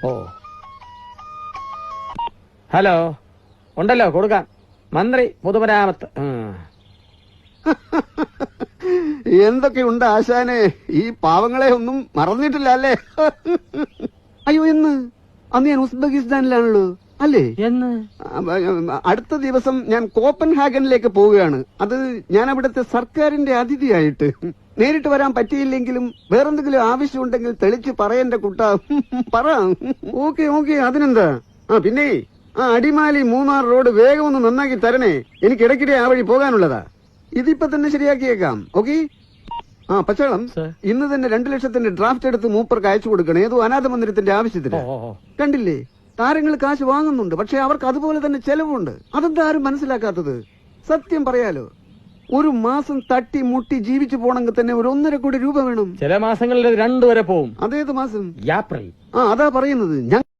ഓ hello, ഉണ്ടല്ലോ കൊടുക്കാം. മന്ത്രി പൊതുമരാമത്ത്. എന്തൊക്കെയുണ്ട് ആശാനെ, ഈ പാവങ്ങളെ ഒന്നും മറന്നിട്ടില്ല അല്ലേ? അയ്യോ, എന്ന് അന്ന് ഞാൻ ഉസ്ബെക്കിസ്ഥാനിലാണല്ലോ അല്ലേ? എന്ന് അടുത്ത ദിവസം ഞാൻ കോപ്പൻഹാഗനിലേക്ക് പോവുകയാണ്. അത് ഞാൻ അവിടുത്തെ സർക്കാരിന്റെ അതിഥിയായിട്ട്. നേരിട്ട് വരാൻ പറ്റിയില്ലെങ്കിലും വേറെന്തെങ്കിലും ആവശ്യമുണ്ടെങ്കിൽ തെളിച്ച് പറയെന്റെ കുട്ട. പറ. ഓക്കെ അതിനെന്താ. പിന്നെ അടിമാലി മൂന്നാർ റോഡ് വേഗം ഒന്ന് നന്നാക്കി തരണേ. എനിക്ക് ഇടയ്ക്കിടെ ആ വഴി പോകാനുള്ളതാ. ഇതിപ്പോ തന്നെ ശരിയാക്കിയേക്കാം. ഓക്കെ. പച്ചവളം ഇന്ന് തന്നെ 2 ലക്ഷത്തിന്റെ ഡ്രാഫ്റ്റ് എടുത്ത് മൂപ്പർക്ക് അയച്ചു കൊടുക്കണം. ഏതോ അനാഥ മന്ദിരത്തിന്റെ ആവശ്യത്തിന്. കണ്ടില്ലേ, താരങ്ങൾ കാശ് വാങ്ങുന്നുണ്ട്, പക്ഷെ അവർക്ക് അതുപോലെ തന്നെ ചെലവുണ്ട്. അതെന്താ ആരും മനസ്സിലാക്കാത്തത്? സത്യം പറയാലോ, ഒരു മാസം തട്ടി മുട്ടി ജീവിച്ചു പോണെങ്കിൽ തന്നെ ഒരു 1.5 കോടി രൂപ വേണം. ചില മാസങ്ങളിൽ 2 വരെ പോവും. അതേത് മാസം? ഏപ്രിൽ. അതാ പറയുന്നത്.